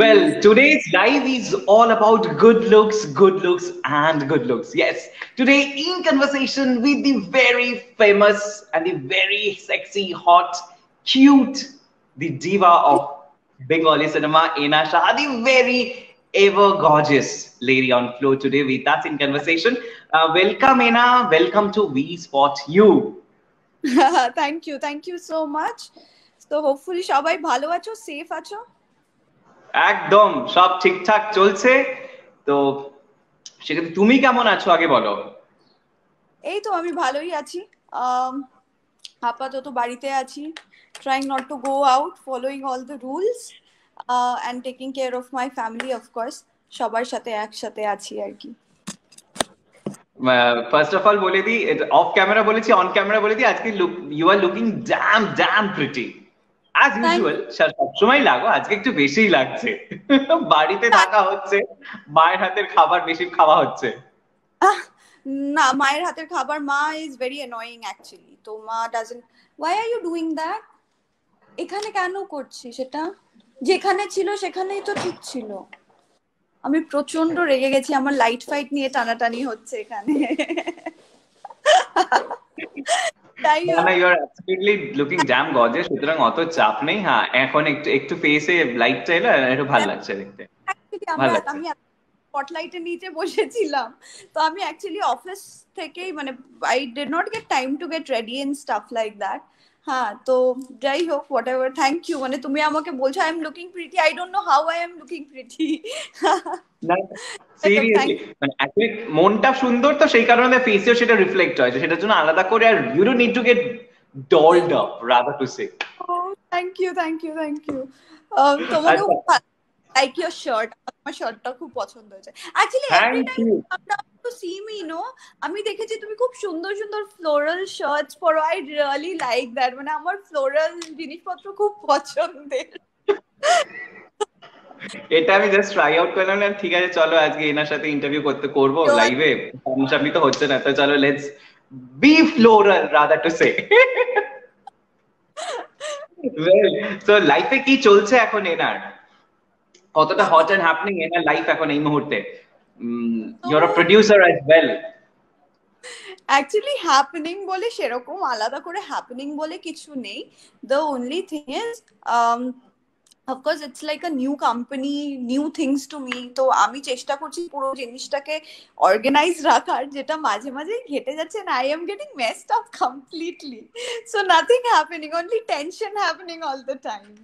Well, today's live is all about good looks, and good looks. Yes, today in conversation with the very famous and the very sexy, hot, cute, the diva of Bengali cinema, Ena Shah, the very ever gorgeous lady on floor today with us in conversation. Welcome, Ena. Welcome to We Spot You. Thank you so much. So hopefully সবাই ভালো আছো, safe আছো। একদম সব ঠিকঠাক চলছে। তো সেক্ষেত্রে তুমি কেমন আছো আগে বলো। এই তো আমি ভালোই আছি। আপাতত বাড়িতে আছি, trying not to go out, following all the rules and taking care of my family of course, সবার সাথে একসাথে আছি আর কি। ফার্স্ট অফ অল বলে দিই, অফ ক্যামেরা বলেছি, অন ক্যামেরা বলে দিই, আজকে you are looking damn damn pretty as usual. সবসময় লাগো, আজকে একটু বেশিই লাগছে। বাড়িতে থাকা হচ্ছে, মায়ের হাতের খাবার বেশি খাওয়া হচ্ছে। না, মায়ের হাতের খাবার, মা ইজ ভেরি অ্যানয়িং অ্যাকচুয়ালি। তো মা doesn't, why are you doing that? এখানে কেন করছি সেটা? যেখানে ছিল সেখানেই তো ঠিক ছিল। আমি প্রচন্ড রেগে গেছি, আমার লাইট ফাইট নিয়ে টানাটানি হচ্ছে এখানে। না না, you are absolutely looking damn gorgeous, সুতরাং অত চাপ নেই। হ্যাঁ, এখন একটু একটু ফেসে লাইটটা এলো, একটু ভালো লাগছে দেখতে, ভালো লাগছে। আমি স্পটলাইটের নিচে বসেছিলাম, তো আমি অ্যাকচুয়ালি অফিস থেকেই মানে I did not get time to get ready and stuff like that. হ্যাঁ, তো যাই হোক, হোয়াট এভার, থ্যাংক ইউ। মানে তুমি আমাকে বলছো I am looking pretty, I don't know how I am looking pretty. Seriously মানে অ্যাকচুয়ালি মনটা সুন্দর, তো সেই কারণে ফেসেও সেটা রিফ্লেক্ট হয়, সেটার জন্য আলাদা করে আর you don't need to get dolled up, rather to say. Thank you thank you thank you. তোমাকে লাইক ইওর শার্ট, আমার শার্টটা খুব পছন্দ হয়েছে actually. Every time to see me no, আমি দেখেছি তুমি খুব সুন্দর সুন্দর ফ্লোরাল শার্টস পরো, আই রিয়েলি লাইক দ্যাট। মানে আমার ফ্লোরাল জিনিসপত্র খুব পছন্দের। এটা আমি জাস্ট ট্রাই আউট করলাম না, ঠিক আছে চলো আজকে এনার সাথে ইন্টারভিউ করবো লাইভে, সামনাসামনি তো হচ্ছে না, তো চলো let's be floral rather to say. Well, so লাইফে কি চলছে এখন এনার, কতটা হট এন্ড হ্যাপনিং এনার লাইফ এখন এই মুহূর্তে? You are a producer as well. Actually happening বলে সেরকম আলাদা করে হ্যাপেনিং বলে কিছু নেই। The only thing is of course it's like a new company, new things to me, তো আমি চেষ্টা করছি পুরো জিনিসটাকে অর্গানাইজ রাখার, যেটা মাঝে মাঝে ঘেটে যাচ্ছে না, I am getting messed up completely, so nothing happening, only tension happening all the time.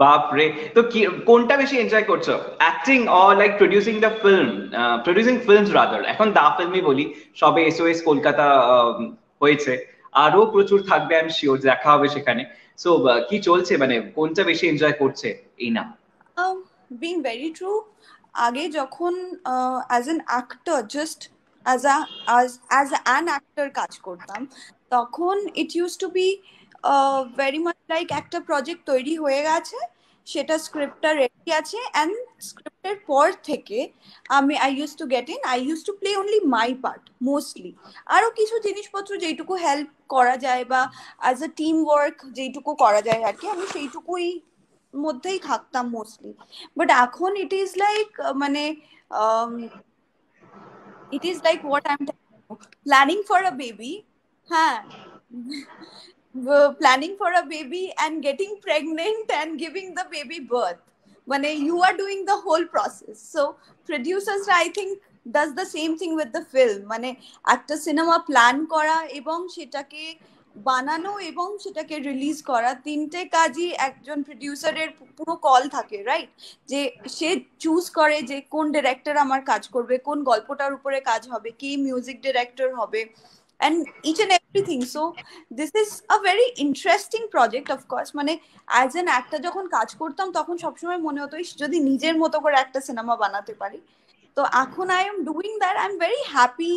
বাপরে, তো কি কোনটা বেশি এনজয় করছো, acting or like producing the film? Producing films rather, এখন দা ফিল্মই বলি, সবে এসওএস কলকাতা হয়েছে, আরো প্রচুর থাকবে, আই এম শিওর দেখা হবে সেখানে। সো কি চলছে, মানে কোনটা বেশি এনজয় করছে এই না? Being very true, আগে যখন as an actor, just as an actor কাজ করতাম, তখন it use to be very much like একটা প্রজেক্ট তৈরি হয়ে গেছে, সেটা স্ক্রিপ্টটা রেডি আছে, অ্যান্ড স্ক্রিপ্টের পর থেকে I use to play only my part mostly. আরো কিছু জিনিসপত্র যেইটুকু হেল্প করা যায় বা অ্যাজ আ টিম ওয়ার্ক যেইটুকু করা যায় আর কি, আমি সেইটুকুই মধ্যেই থাকতাম মোস্টলি। বাট এখন ইট ইজ লাইক মানে it is like what I am planning for a baby. হ্যাঁ, planning for a baby and getting pregnant and giving the baby birth, মানে you are doing the whole process. So producers I think does the same thing with the film, মানে একটা cinema plan করা এবং সেটাকে বানানো এবং সেটাকে release করা, তিনটে কাজই একজন প্রডিউসারের পুরো কল থাকে, রাইট? যে সে চুজ করে যে কোন ডিরেক্টর আমার কাজ করবে, কোন গল্পটার উপরে কাজ হবে, কে মিউজিক ডিরেক্টর হবে, and each and everything. So this is a very interesting project of course. মানে as an actor যখন কাজ করতাম তখন সবসময় মনে হতো যদি নিজের মতো করে একটা সিনেমা বানাতে পারি। তো এখন I am doing that, I am very happy.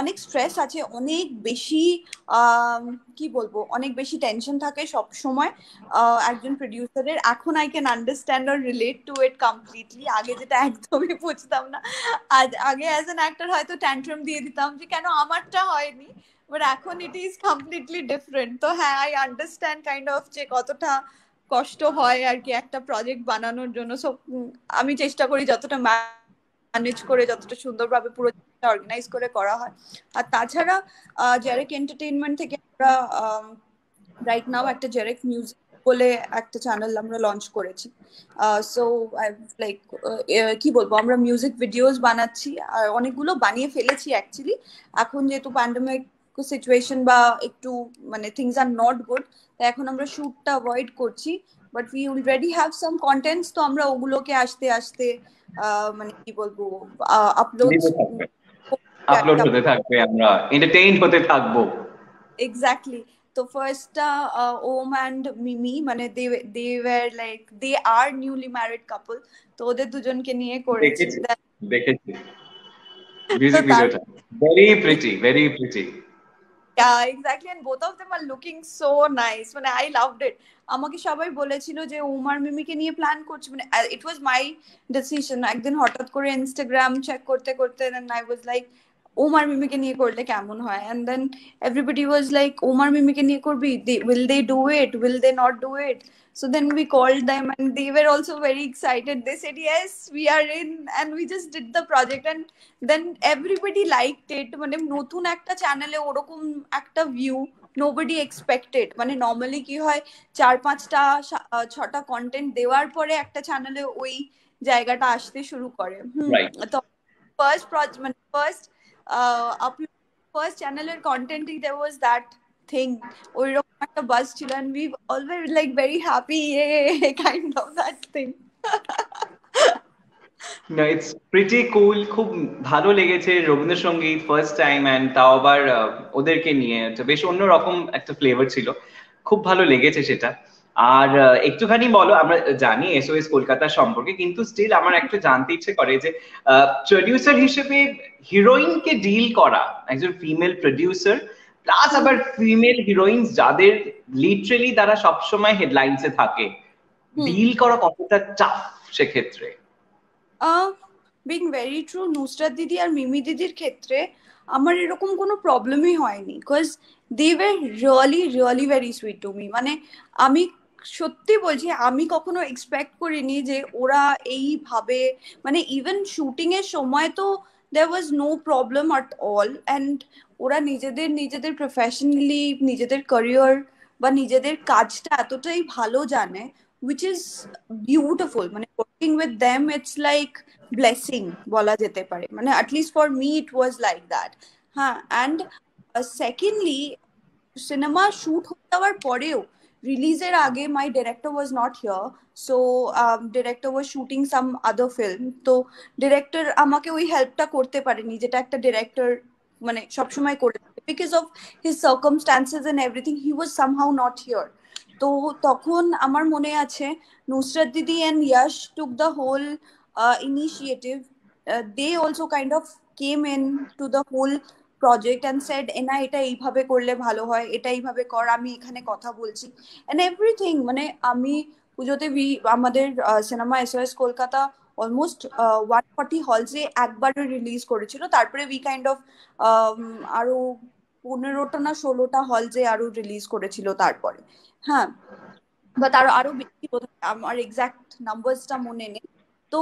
অনেক স্ট্রেস আছে, অনেক বেশি কি বলবো, অনেক বেশি টেনশন থাকে সব সময় একজন প্রডিউসারের। এখন I can understand or relate two it completely, আগে যেটা একদমই বুঝতাম না। আগে অ্যাজ অ্যান অ্যাক্টর হয়তো ট্যান্ট্রাম দিয়ে দিতাম যে কেন আমারটা হয়নি, বাট এখন ইট ইজ কমপ্লিটলি ডিফারেন্ট। তো হ্যাঁ, আই আন্ডারস্ট্যান্ড কাইন্ড অফ যে কতটা কষ্ট হয় আর কি একটা প্রজেক্ট বানানোর জন্য। সো আমি চেষ্টা করি যতটা ম্যানেজ করে যতটা সুন্দরভাবে পুরো অর্গানাইজ করে করা হয়। আর তাছাড়া জেরেক এন্টারটেইনমেন্ট থেকে আমরা রাইট নাও একটা জেরেক মিউজিক বলে একটা চ্যানেল আমরা লঞ্চ করেছি। সো লাইক কি বলবো, আমরা মিউজিক ভিডিওস বানাচ্ছি আর অনেকগুলো বানিয়ে ফেলেছি অ্যাকচুয়ালি। এখন যেহেতু প্যান্ডেমিক সিচুয়েশন বা একটু মানে থিংস আর নট গুড, তো এখন আমরা শুটটা অ্যাভয়েড করছি, but we already have some contents. তো আমরা ওগুলোকে আস্তে আস্তে মানে কি বলবো আপলোড হতে থাকবে, আমরা এন্টারটেইন হতে থাকবো। এক্স্যাক্টলি। তো ফার্স্টটা ওম অ্যান্ড মিমি, মানে they were like they are newly married couple, তো ওদের দুজনকে নিয়ে করেছি। দেখেছি মিউজিক ভিডিওটা, very pretty, very pretty. Yeah, exactly, and both of them are looking so nice. মানে I loved it. আমাকে সবাই বলেছিল যে ওমার মিমিকে নিয়ে প্ল্যান করছি, মানে it was my decision. একদিন হঠাৎ করে ইনস্টাগ্রাম চেক করতে করতে then I was like ওমার মিমিকে নিয়ে করলে কেমন হয়, and then everybody was like ওমার মিমিকে নিয়ে করবি, will they do it, will they not do it? So then we called them and they were also very excited. They said yes, we are in, and we just did the project and then everybody liked it. মানে নতুন একটা চ্যানেলে ওরকম একটা view nobody expected. মানে normally কি হয় 4-5টা 6টা কন্টেন্ট দেওয়ার পরে একটা চ্যানেলে ওই জায়গাটা আসতে শুরু করে। তো ফার্স্ট চ্যানেলের কন্টেন্টই there was that thing, ওইরকম একটা বাজ ছিল and we all were like very happy, kind of that thing. No, it's pretty cool. খুব ভালো লেগেছে রবীন্দ্রসঙ্গীত ফার্স্ট টাইম, এন্ড তাও আবার ওদেরকে নিয়ে বেশ অন্যরকম একটা ফ্লেভার ছিল, খুব ভালো লেগেছে সেটা। আর একটুখানি বলো, আমরা জানি এসওএস কলকাতা সম্পর্কে, কিন্তু স্টিল আমার একটু জানতে ইচ্ছে করে যে প্রডিউসার হিসেবে হিরোইনকে ডিল করা, একজন ফিমেল প্রডিউসার প্লাস আবার ফিমেল হিরোইন যাদের লিটারেলি তারা সবসময় হেডলাইন্সে থাকে, ডিল করা কতটা টাফ সেক্ষেত্রে? বিং ভেরি ট্রু, নুসরাত দিদি আর মিমি দিদির ক্ষেত্রে আমার এরকম কোনো প্রবলেমই হয়নি, because they were really really very sweet to me. মানে আমি সত্যি বলছি, আমি কখনো এক্সপেক্ট করিনি যে ওরা এইভাবে, মানে ইভেন শুটিং এর সময় তো there was no problem at all, and ওরা নিজেদের প্রফেশনালি নিজেদের ক্যারিয়ার বা নিজেদের কাজটা এতটাই ভালো জানে, which is beautiful. মানে working with them it's like blessing বলা যেতে পারে, মানে at least for me it was like that. হ্যাঁ, and secondly সিনেমা শুট হয়ে যাওয়ার পরেও রিলিজের আগে my director was not here, so director was shooting some other film, তো ডিরেক্টর আমাকে ওই হেল্পটা করতে পারেনি যেটা একটা ডিরেক্টর মানে সবসময় করে, because of his circumstances and everything he was somehow not here. তো তখন আমার মনে আছে নুসরাত দিদি and Yash took the whole initiative. They also kind of came in to the whole project and said এনা এটা এইভাবে করলে ভালো হয়, এটা এইভাবে কর, আমি এখানে কথা বলছি and everything. মানে আমি পুজোতে আমাদের সিনেমা এসওএস কলকাতা অলমোস্ট 140 হলসে একবারে রিলিজ করেছিল, তারপরে উই কাইন্ড অফ আরো 15টা না 16টা হলসে আরো রিলিজ করেছিল তারপরে। হ্যাঁ, বা আরো বেশি, আমার এক্সাক্ট নাম্বারসটা মনে নেই। তো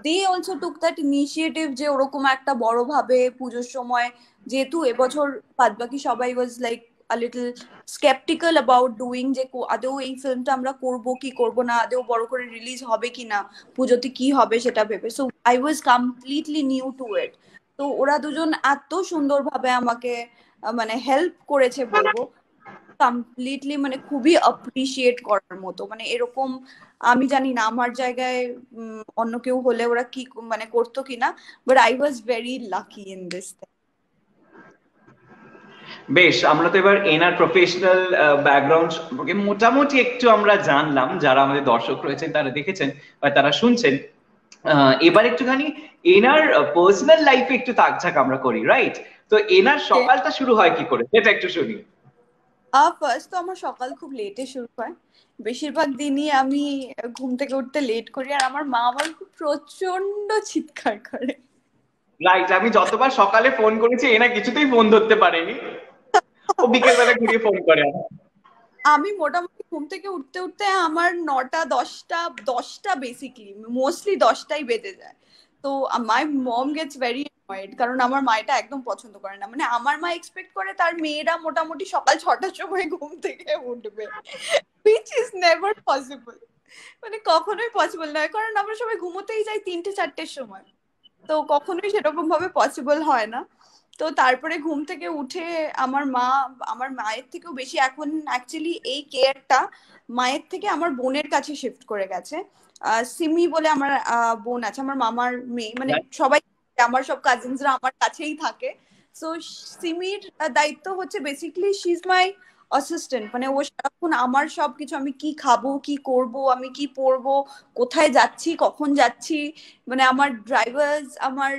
they also took that initiative যে ওরকম একটা বড় ভাবে পুজোর সময়, যেহেতু এবছর বাদবাকি সবাই was like a little skeptical about doing যে আদৌ এই ফিল্মটা আমরা করব কি করব না, আদৌ বড় করে রিলিজ হবে কিনা, পুজোতে কি হবে সেটা ভেবে। So I was completely new to it. তো ওরা দুজন এত সুন্দরভাবে আমাকে মানে হেল্প করেছে বলবো, কমপ্লিটলি মানে খুবই অ্যাপ্রিশিয়েট করার মতো। মানে এরকম আমি জানি না আমার জায়গায় অন্য কেউ হলে ওরা কি মানে করতো কিনা, but I was very lucky in this. বেশ, আমরা তো এবার এনার প্রফেশনাল ব্যাকগ্রাউন্ড সম্পর্কে মোটামুটি একটু আমরা জানলাম, যারা আমাদের দর্শক রয়েছেন তারা দেখেছেন বা তারা শুনছেন। এবার একটুখানি এনার পার্সোনাল লাইফে একটু তাকঝাক আমরা করি, রাইট? তো এনার সকালটা শুরু হয় কি করে সেটা একটু শুনি। ফার্স্ট তো আমার সকাল খুব লেটে শুরু হয়, বেশিরভাগ দিনই আমি ঘুম থেকে উঠতে লেট করি, আর আমার মা আমার খুব প্রচন্ড চিৎকার করে। রাইট, আমি যতবার সকালে ফোন করেছি এনা কিছুতেই ফোন ধরতে পারেনি, ও বিকেলবেলা ঘুরিয়ে ফোন করে। আমি মোটামুটি ঘুম থেকে উঠতে উঠতে আমার 9টা 10টা বেসিকলি মোস্টলি 10টাই বেজে যায়। তো মাই মম গেটস ভেরি অ্যানয়েড, কারণ আমার মা এটা একদম পছন্দ করে না। মানে আমার মা এক্সপেক্ট করে তার মেয়েরা মোটামুটি সকাল 6টার সময় ঘুম থেকে উঠবে, which is never possible। মানে কখনোই পসিবল নয়, কারণ আমরা সবাই ঘুমোতেই যাই 3টে 4টের সময়, তো কখনোই সেরকম ভাবে পসিবল হয় না। তো তারপরে ঘুম থেকে উঠে আমার মায়ের থেকেও বেশি এখন অ্যাকচুয়ালি এই কেয়ারটা মায়ের থেকে আমার বোনের কাছে শিফট করে গেছে। সিমি বলে আমার বোন আছে, আমার মামার মেয়ে, মানে সবাই আমার সব কাজিনসরা আমার কাছেই থাকে। সো সিমির দায়িত্ব হচ্ছে basically she is my assistant. মানে ও সারাক্ষণ আমার সবকিছু, আমি কি খাবো, কি করব, আমি কি পরবো, কোথায় যাচ্ছি, কখন যাচ্ছি, মানে আমার ড্রাইভার্স, আমার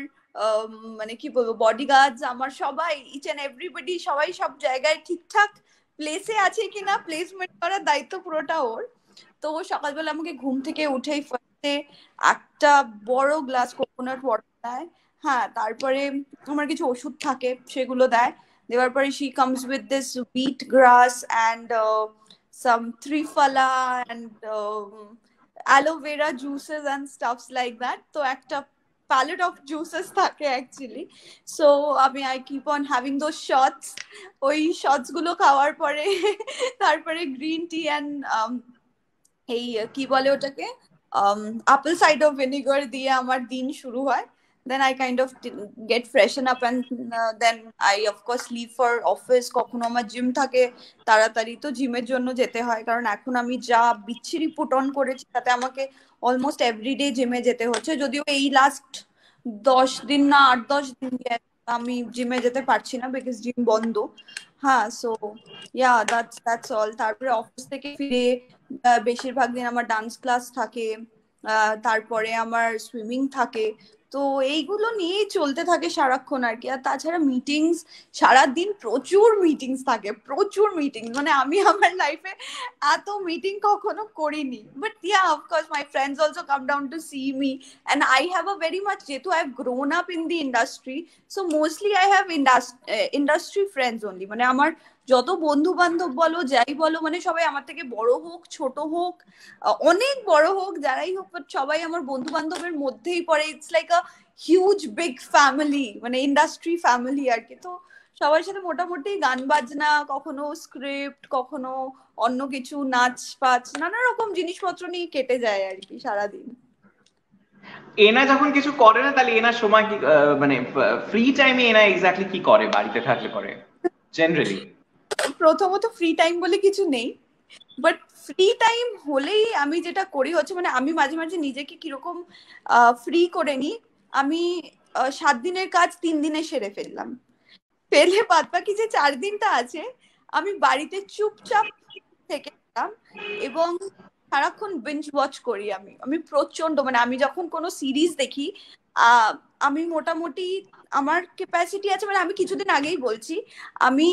মানে কি বলবো বডিগার্ডস, আমার সবাই ইচ এন্ড এভরিবডি সবাই সব জায়গায় ঠিকঠাক প্লেসে আছে কিনা প্লেসমেন্ট করার দায়িত্ব পুরোটা ওর। তো ও সকালবেলা আমাকে ঘুম থেকে উঠেই ফার্স্টে একটা বড় গ্লাস কোকোনাট ওয়াটার দেয়। হ্যাঁ, তারপরে আমার কিছু ওষুধ থাকে সেগুলো দেয়। দেওয়ার পরে she comes with this wheat grass and some triphala and aloe vera juices and stuffs like that. তো একটা palette of juices থাকে actually. So I keep on having those shots। ওই শটস গুলো খাওয়ার পরে তারপরে গ্রিন টি অ্যান্ড এই কি বলে ওটাকে apple cider vinegar দিয়ে আমার দিন শুরু হয়। Then I kind of get freshen up and then I of course leave for office। কখনো আমার জিম থাকে তাড়াতাড়ি, তো জিমের জন্য যেতে হয়, কারণ এখন আমি যা বিচ্ছিরি পুট অন করেছি তাতে আমাকে অলমোস্ট এভরিডে জিমে যেতে হচ্ছে। যদিও এই লাস্ট 10 দিন না 8-10 দিন আমি জিমে যেতে পারছি না বিকজ জিম বন্ধ। হ্যাঁ, সো ইয়া দ্যাটস অল। তারপরে অফিস থেকে ফিরে বেশিরভাগ দিন আমার ডান্স ক্লাস থাকে, তারপরে আমার সুইমিং থাকে। তো এইগুলো নিয়েই চলতে থাকে সারাক্ষণ আর কি। আর তাছাড়া মিটিংস, সারাদিন প্রচুর মিটিংস থাকে, প্রচুর মিটিংস। মানে আমি আমার লাইফে এত মিটিং কখনো করিনি। But yeah of course my friends also come down to see me and I have a very much, যেহেতু I have grown up in the industry, so mostly I have industry friends only. মানে আমার যত বন্ধু বান্ধব বলো যাই বলো, মানে সবাই আমার থেকে বড় হোক ছোট হোক অনেক বড় হোক যারাই হোক, বাট সবাই আমার বন্ধু বান্ধবের মধ্যেই পড়ে। It's like a huge big family, মানে ইন্ডাস্ট্রি ফ্যামিলি আর কি। তো সবার সাথে মোটামুটি গান বাজনা, কখনো স্ক্রিপ্ট, কখনো অন্য কিছু, নাচ পাচ, নানা রকম জিনিসপত্র নিয়ে কেটে যায় আর কি সারাদিন। এনা যখন কিছু করে না তাহলে এনার সময় কি মানে ফ্রি টাইমে এনা এক্স্যাক্টলি কি করে বাড়িতে থাকলে করে জেনারেলি? প্রথমত ফ্রি টাইম বলে কিছু নেই, বাট ফ্রি টাইম হলেই আমি যেটা করি হচ্ছে, মানে আমি মাঝে মাঝে নিজেকে কিরকম ফ্রি করে নি, আমি 7 দিনের কাজ 3 দিনে সেরে ফেললাম। ফেলে বাদ বাকি যে 4 দিনটা আছে আমি বাড়িতে চুপচাপ থেকে গেলাম এবং সারাক্ষণ বিঞ্জ ওয়াচ করি। আমি প্রচন্ড, মানে আমি যখন কোনো সিরিজ দেখি আমি মোটামুটি আমার ক্যাপাসিটি আছে, মানে আমি কিছুদিন আগেই বলছি আমি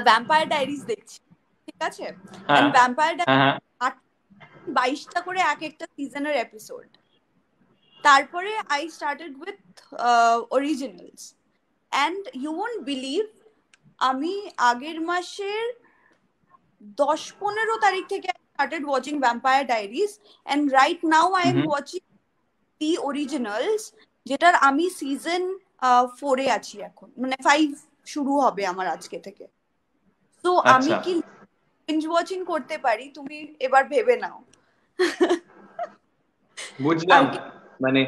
ভ্যাম্পায়ার ডায়েরিজ দেখছি, ঠিক আছে? ভ্যাম্পায়ার ডায়েরিজ 22টা করে এক একটা সিজনের এপিসোড। তারপরে I started with originals and you won't believe, আমি আগের মাসের 10-15 তারিখ থেকে I started watching Vampire Diaries and right now I am watching the originals, যেটার আমি সিজন 4 এ আছি এখন, মানে 5 শুরু হবে আমার আজকে থেকে। তো আমি কি বিঞ্জ ওয়াচিং করতে পারি তুমি এবার ভেবে নাও। বুঝলাম, মানে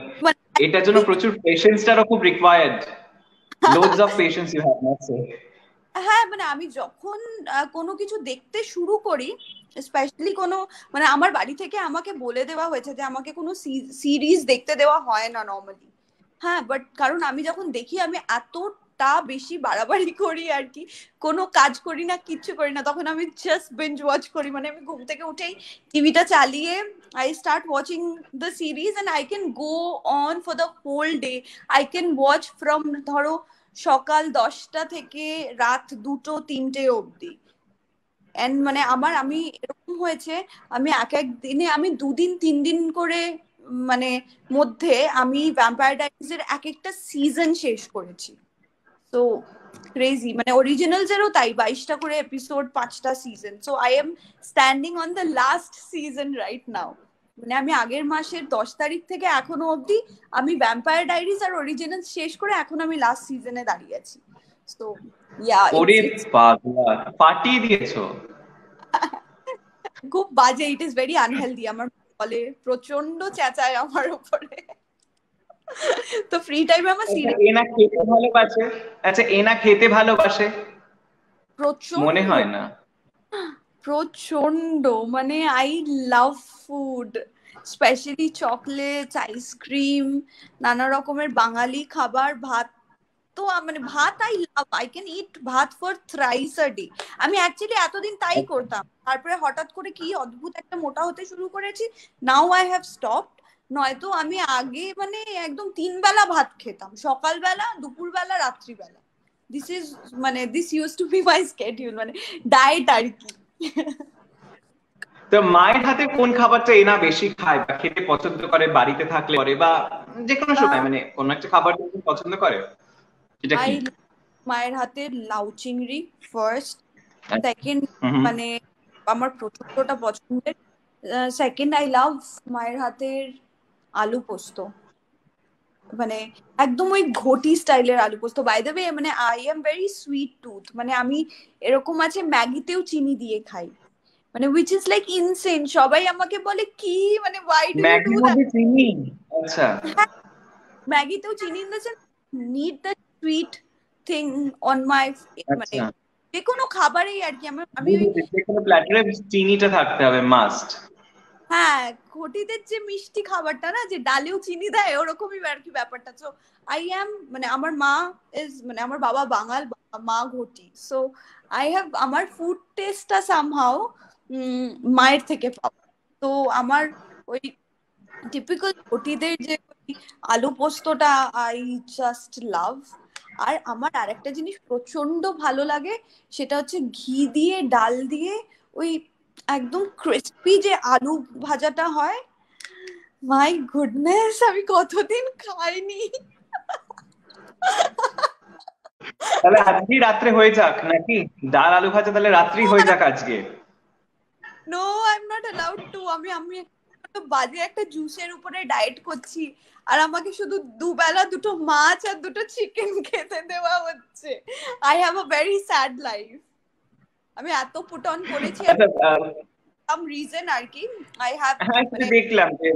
এটার জন্য প্রচুর পেশেন্সটারও খুব required, loads of patience you have not say. হ্যাঁ, মানে আমি যখন কোনো কিছু দেখতে শুরু করি, স্পেশালি কোনো, মানে আমার বাড়ি থেকে আমাকে বলে দেওয়া হয়েছে যে আমাকে কোনো সিরিজ দেখতে দেওয়া হয় না নর্মালি। হ্যাঁ, বাট কারণ আমি যখন দেখি আমি এতটা বেশি বাড়াবাড়ি করি আর কি, কোনো কাজ করি না, কিচ্ছু করি না, তখন আমি জাস্ট বিঞ্জ ওয়াচ করি। মানে আমি ঘুম থেকে উঠেই টিভিটা চালিয়ে I start watching the series and I can go on for the whole day. I can watch from ধরো সকাল 10টা থেকে রাত 2-3টে অবধি। এন্ড মানে আমি এরকম হয়েছে, আমি এক দিনে আমি 2-3 দিন করে মানে মধ্যে আমি ভ্যাম্পায়ার ডায়ারিজ এর এক একটা সিজন শেষ করেছি। তো ক্রেজি, মানে অরিজিনালস এরও তাই 22টা করে এপিসোড, 5টা season. So I M standing on the last season right now. মানে আমি আগের মাসের 10 তারিখ থেকে এখনো অবধি আমি ভ্যাম্পায়ার ডায়েরিজ আর অরিজিনাল শেষ করে এখন আমি লাস্ট সিজনে দাঁড়িয়ে আছি। সো ইয়া, ওরে পাগলা, পাঠিয়ে দিয়েছো। খুব বাজে, ইট ইজ ভেরি আনহেলদি। আমার বলে প্রচন্ড চেঁচায় আমার উপরে। তো ফ্রি টাইমে আমার সিরিয়াল, এনা খেতে ভালোবাসে, আচ্ছা এনা খেতে ভালোবাসে মনে প্রচন্ড হয় না? প্রচন্ড, মানে I love food, specially chocolates, ice cream, নানা রকমের বাঙালি খাবার, ভাত। তো মানে ভাত আই লাভ, আই ক্যান ইট ভাত ফর থ্রাইস আ ডে। আমি অ্যাকচুয়ালি এতদিন তাই করতাম, তারপরে হঠাৎ করে কি অদ্ভুত একটা মোটা হতে শুরু করেছি। Now I have stopped. নয়তো আমি আগে মানে একদম 3 বেলা ভাত খেতাম, সকালবেলা, দুপুরবেলা, রাত্রিবেলা। দিস ইজ মানে this use to B my schedule, মানে ডায়েট আর কি। তো মায়ের হাতে কোন খাবারটা এনা বেশি খায় বা খেতে পছন্দ করে, বাড়িতে থাকলে করে বা যে কোনো সময়, মানে কোন একটা খাবার পছন্দ করে, সেটা কি? মায়ের হাতের লাউ চিংড়ি ফার্স্ট, সেকেন্ড হুম। মানে আমার প্রচন্ডটা পছন্দের। সেকেন্ড আই লাভ মায়ের হাতের আলু পোস্ত, মানে একদম ওই ঘটি স্টাইলের আলু পোস্ত। বাই দ্য ওয়ে, মানে I am very sweet tooth, মানে আমি এরকম আছে ম্যাগিতেও চিনি দিয়ে খাই, মানে উইচ ইজ লাইক ইনসেন। সবাই আমাকে বলে কি, মানে ওয়াই ডু ইউ ডু ম্যাগির দ্যাট? মধ্যে চিনি? আচ্ছা ম্যাগিতেও চিনি in the sense, need the sweet thing on my, মানে আচ্ছা, যে কোনো খাবারেই আর কি। আমি ওই, বুঝেছি, যে কোনো প্ল্যাটারে চিনিটা থাকতে হবে মাস্ট। হ্যাঁ, ঘটিদের যে মিষ্টি খাবারটা না, যে ডালেও চিনি দেয়, ওরকমই আর কি ব্যাপারটা। তো আই অ্যাম, মানে আমার মা ইজ, মানে আমার বাবা বাঙাল, মা ঘটি। সো আই হ্যাভ, আমার ফুড টেস্টটা সামহাও মায়ের থেকে পাওয়া। তো আমার ওই টিপিক্যাল ঘটিদের যে আলু পোস্তটা আই জাস্ট লাভ। আর আমার আরেকটা জিনিস প্রচন্ড ভালো লাগে, সেটা হচ্ছে ঘি দিয়ে ডাল দিয়ে ওই একদম ক্রিস্পি যে আলু ভাজাটা হয়। মাই গুডনেস, আমি কতদিন খাইনি। তাহলে আজকে রাত্রে হয়ে যাক নাকি ডাল আলু ভাজা, তাহলে রাত্রি হয়ে যাক আজকে। No, I am not allowed to. আমি আমি একটা বাজে একটা জুসের উপরে ডায়েট করছি, আর আমাকে শুধু দুবেলা দুটো মাছ আর দুটো চিকেন খেতে দেওয়া হচ্ছে। I have a very sad life. আমি এত পুট অন করেছি, আচ্ছা, সাম রিজন আর কি। আই হ্যাভ, হ্যাঁ মানে দেখলাম যে,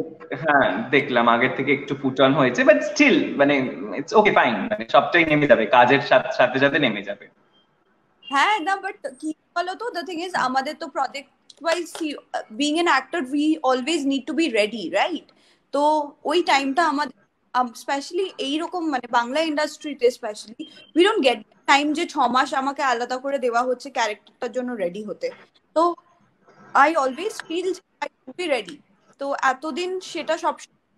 হ্যাঁ দেখলাম আগের থেকে একটু পুট অন হয়েছে, বাট স্টিল মানে ইটস ওকে ফাইন, মানে সবটাই নেমে যাবে, কাজের সাথে সাথে সাথে নেমে যাবে। হ্যাঁ না, বাট কি বলতো, দ্য থিং ইজ আমাদের তো project wise, being an actor we always need to be ready, right? তো ওই টাইমটা আমাদের, স্পেশালি এইরকম মানে বাংলা ইন্ডাস্ট্রিতে specially, we don't get time যে 6 মাস আমাকে আলাদা করে দেওয়া হচ্ছে ক্যারেক্টারটার জন্য রেডি হতে। তো I always feel I should be ready. তো এতদিন সেটা সব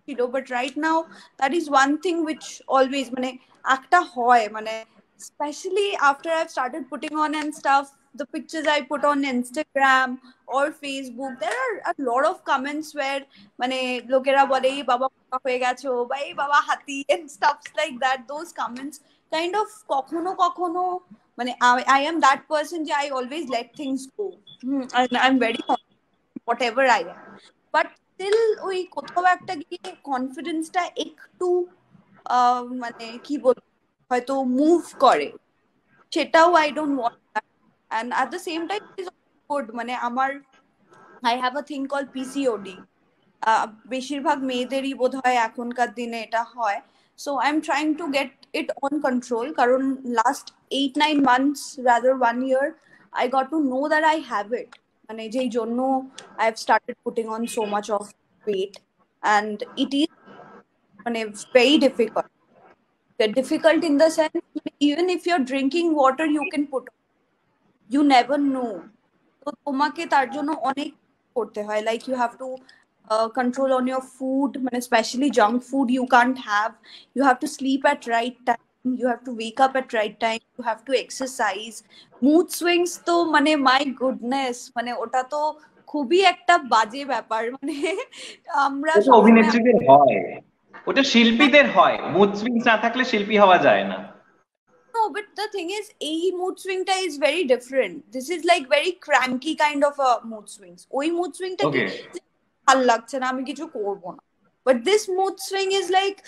ছিল, but right now that is one thing which always, মানে একটা হয়, মানে especially after I've started putting on and stuff, the pictures I put on Instagram or Facebook, there are a lot of comments where মানে লোকেরা বলে এই বাবা মোটা হয়ে গেছো, বা এই বাবা হাতি, and stuff like that. Those comments kind of কখনো কখনো, মানে I am that person যে I always let things go. And I'm very whatever I am, but still ওই কোথাও একটা গিয়ে কনফিডেন্সটা একটু মানে কি বলবো, হয়তো মুভ করে, সেটাও I don't want that. And at the same time is good, মানে আমার I have a thing call PCOD. বেশিরভাগ মেয়েদেরই বোধহয় এখনকার দিনে এটা হয়। So I am trying to get it on control, কারণ last 8-9 months, rather 1 year, I got to know that I have it, মানে যেই জন্য I have started putting on so much of weight. And it is মানে very difficult. They're difficult in the sense, even if you're drinking water, you can put, you never know. তো তোমাকে তার জন্য অনেক করতে হয়, like you have to control on your food, মানে especially junk food you can't have. You have to sleep at right time, you have to wake up at right time, you have to exercise. Mood swings তো মানে my goodness, মানে ওটা তো খুবই একটা বাজে ব্যাপার। মানে আমরা ওটা সবসময়, অভিনেত্রীদের হয়, ওটা শিল্পীদের হয়, মুড সুইংস না থাকলে শিল্পী হওয়া যায় না। no, but the thing is, a mood swing ta is very different. This is like very cranky kind of a mood swings. Oi mood swing ta ki ভাল লাগছে না, আমি কিছু করব না। But this mood swing is like,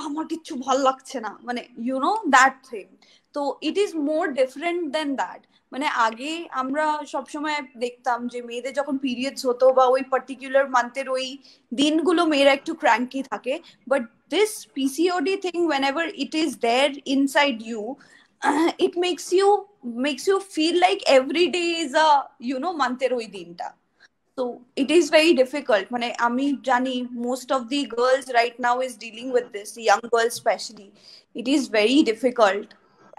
আমার কিছু ভাল লাগছে না, মানে you know that thing. তো it is more different than that. মানে আগে আমরা সবসময় দেখতাম যে মেয়েদের যখন পিরিয়ডস হতো বা ওই পার্টিকুলার মান্থের ওই দিনগুলো মেয়েরা একটু ক্র্যাঙ্কি থাকে, but this PCOD thing whenever it is there inside you, it makes you feel like every day is a মান্থের ওই দিনটা। So it is very difficult. মানে আমি জানি most of the girls right now is dealing with this, young girls especially. It is very difficult.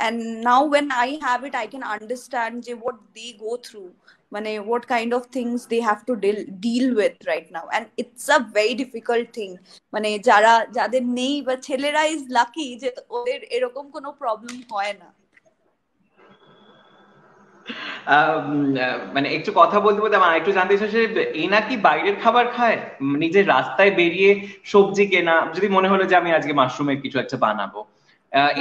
And now when I have it, I can understand what they go through, what kind of things they have to deal with right now. And it's a very difficult thing. যাদের নেই বা ছেলেরা is lucky যে ওদের এরকম কোনো problem হয় না। মানে একটু কথা বলতে বলতে আমার একটু জানতে ইচ্ছা, এই নাকি বাইরের খাবার খায়, নিজের রাস্তায় বেরিয়ে সবজি কেনা, যদি মনে হলো যে আমি আজকে মাশরুমের কিছু একটা বানাবো,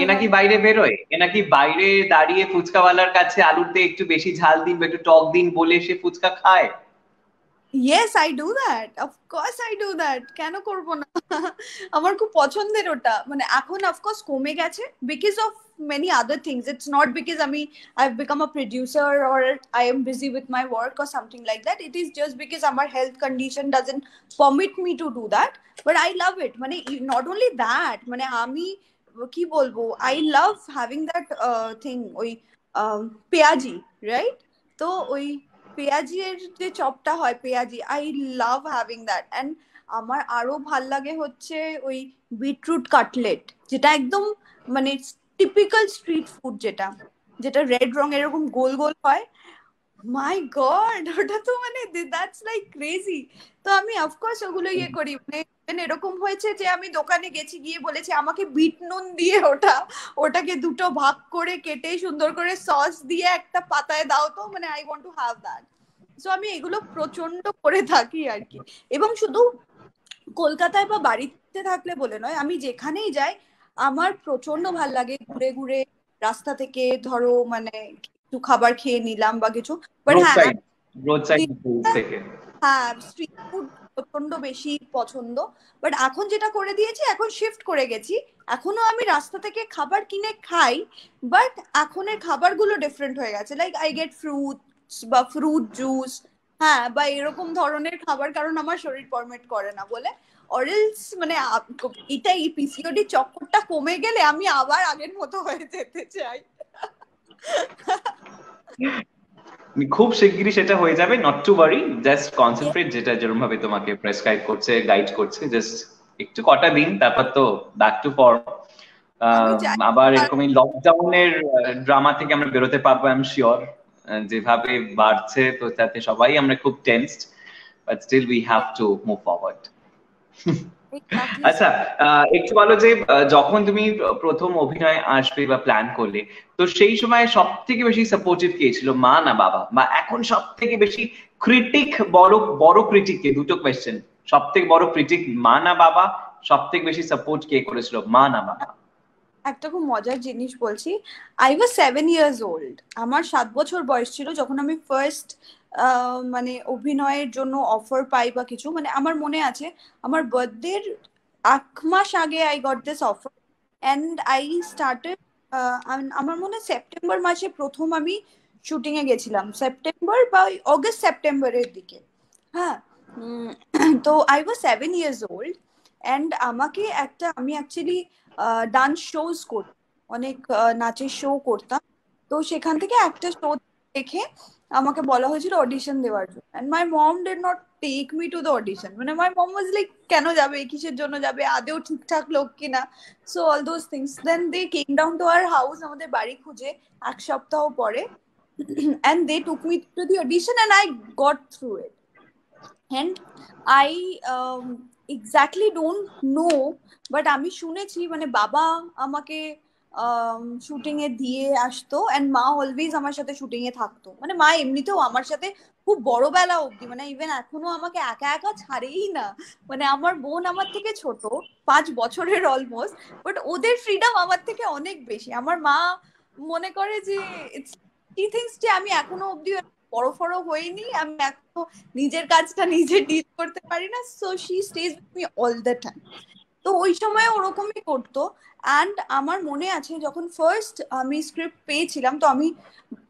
এ নাকি বাইরে বেরোয়, এ নাকি বাইরে দাঁড়িয়ে ফুচকাওয়ালার কাছে আলুতে একটু বেশি ঝাল দিন বা একটু টক দিন বলে সে ফুচকা খায়? Yes, I do that. Of course I do that. কেন করব না? আমার খুব পছন্দের ওটা। মানে এখন of course কমে গেছে because of many other things. It's not because I've become a producer or I am busy with my work or something like that. It is just because our health condition doesn't permit me to do that. But I love it. মানে not only that, মানে আমি কি বলবো, I love having that thing, ওই পেঁয়াজি, right? তো ওই পেঁয়াজির যে চপটা হয় পেঁয়াজি, I love having that. And আমার আরো ভাল লাগে হচ্ছে ওই বিটরুট কাটলেট, যেটা একদম মানে টিপিক্যাল স্ট্রিট ফুড, যেটা রেড রঙের এরকম গোল গোল হয়। মাই গড, ওটা তো মানে দ্যাটস লাইক ক্রেজি। তো আমি অফকোর্স ওগুলো করি। মানে এরকম হয়েছে যে আমি দোকানে গেছি, গিয়ে বলেছি আমাকে বিট নুন দিয়ে ওটাকে দুটো ভাগ করে কেটে সুন্দর করে সস দিয়ে একটা পাতায় দাও তো, মানে I want to have that. So আমি এগুলো প্রচন্ড করে থাকি আর কি। এবং শুধু কলকাতায় বা বাড়িতে থাকলে বলে নয়, আমি যেখানেই যাই আমার প্রচন্ড ভাল লাগে ঘুরে ঘুরে রাস্তা থেকে ধরো মানে একটু খাবার খেয়ে নিলাম বা কিছু। বাট হ্যাঁ, স্ট্রিট ফুড প্রচন্ড বেশি পছন্দ। বাট এখন যেটা করে দিয়েছি, এখন শিফট করে গেছি, এখনো আমি রাস্তা থেকে খাবার কিনে খাই, বাট এখনের খাবারগুলো ডিফারেন্ট হয়ে গেছে। লাইক আই গেট ফ্রুটস বা ফ্রুট জুস, হ্যাঁ, বা এরকম ধরনের খাবার, কারণ আমার শরীর পারমিট করে না বলে। অরেলস মানে এটা এই পিসিওডি চক্করটা কমে গেলে আমি আবার আগের মতো হয়ে যেতে চাই। খুব শিগগিরই সেটা হয়ে যাবে, not to worry, just concentrate, যেটা যেরকম ভাবে তোমাকে প্রেসক্রাইব করছে, গাইড করছে, জাস্ট একটু কটা দিন, তারপর তো ব্যাক টু ফর্ম। আবার এরকম এই লকডাউনের ড্রামা থেকে আমরা বেরোতে পারবো, আই এম শিওর। যেভাবে বাড়ছে তো তাতে সবাই আমরা খুব tensed, but still we have to move forward. আচ্ছা, একটু বলো যে যখন তুমি প্রথম অভিনয় আসবে বা প্ল্যান করলে, তো সেই সময় সব থেকে বেশি সাপোর্টিভ কে ছিল, মা না বাবা? বা এখন সব থেকে বেশি ক্রিটিক, বড় ক্রিটিক কে? দুটো কোয়েশ্চেন, সব থেকে বড় ক্রিটিক মা না বাবা? সব থেকে বেশি সাপোর্ট কে করেছিল, মা না বাবা? একটা খুব মজার জিনিস বলছি। আই ওয়াজ 7 years old, আমার 7 বছর বয়স ছিল যখন আমি ফার্স্ট মানে অভিনয়ের জন্য অফার পাই বা কিছু। মানে আমার মনে আছে আমার বার্থডের 1 মাস আগে I got this offer and I started. আমার মনে হয় সেপ্টেম্বর মাসে প্রথম আমি শুটিং এ গেছিলাম, সেপ্টেম্বর বা অগস্ট সেপ্টেম্বরের দিকে। হ্যাঁ, তো I was 7 years old and আমাকে আমি অ্যাকচুয়ালি ডান্স শোজ করতাম, অনেক নাচের শো করতাম। তো সেখান থেকে একটা শো দেখে আমাকে বলা হয়েছিল অডিশন দেওয়ার জন্য। And my mom did not take me to the audition. মানে মাই মম ওয়াজ লাইক, কেন যাবে, কিসের জন্য যাবে, আদেও ঠিকঠাক লোক কিনা, so all those things. Then they came down to our house আমাদের বাড়ি খুঁজে 1 সপ্তাহ পরে, and they took me to the audition and I got through it. And I exactly don't know, but আমি শুনেছি মানে বাবা আমাকে শুটিং এ দিয়ে আসতো এন্ড মা অলওয়েজ আমার সাথে শুটিং এ থাকতো। মানে মা এমনিতেও আমার সাথে খুব বড় বেলা অবধি, মানে ইভেন এখনো আমাকে একা একা ছাড়েই না। মানে আমার বোন আমার থেকে ছোট 5 বছরের অলমোস্ট, বাট ওদের ফ্রিডম আমার থেকে অনেক বেশি। আমার মা মনে করে যে she thinks যে আমি এখনো অব্দি বড় ফড় হইনি, আমি এখনো নিজের কাজটা নিজে ডিল করতে পারি না, so she stays with me all the time. তো ওই সময় ওরকমই করতো। অ্যান্ড আমার মনে আছে যখন ফার্স্ট আমি স্ক্রিপ্ট পেয়েছিলাম, তো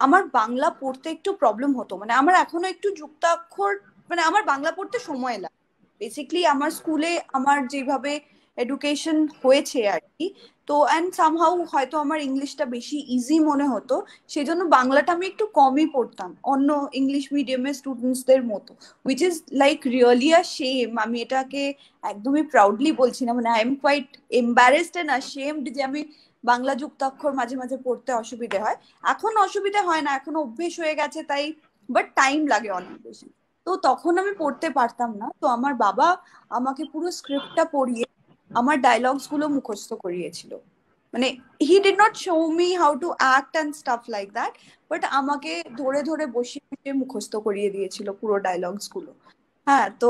আমার বাংলা পড়তে একটু প্রবলেম হতো, মানে আমার এখনো একটু যুক্তাক্ষর, মানে আমার বাংলা পড়তে সময় লাগে। বেসিকলি আমার স্কুলে আমার যেভাবে এডুকেশন হয়েছে আর কি, তো অ্যান্ড সামহাউ হয়তো আমার ইংলিশটা বেশি ইজি মনে হতো, সেই জন্য বাংলাটা আমি একটু কমই পড়তাম অন্য ইংলিশ মিডিয়ামের স্টুডেন্টসদের মতো, which is like really a shame. আমি এটাকে একদমই প্রাউডলি বলছি না, মানে I am quite embarrassed and ashamed যে আমি বাংলা যুক্তাক্ষর মাঝে মাঝে পড়তে অসুবিধে হয়। এখন অসুবিধে হয় না, এখন অভ্যেস হয়ে গেছে তাই, বাট টাইম লাগে অনেক বেশি। তো তখন আমি পড়তে পারতাম না, তো আমার বাবা আমাকে পুরো স্ক্রিপ্টটা পড়িয়ে আমার ডায়লগস গুলো মুখস্থ করিয়েছিল। মানে he did not show me how to act and staff like that, but আমাকে ধরে ধরে বসিয়ে বসিয়ে মুখস্থ করিয়ে দিয়েছিল পুরো ডায়লগস গুলো। হ্যাঁ, তো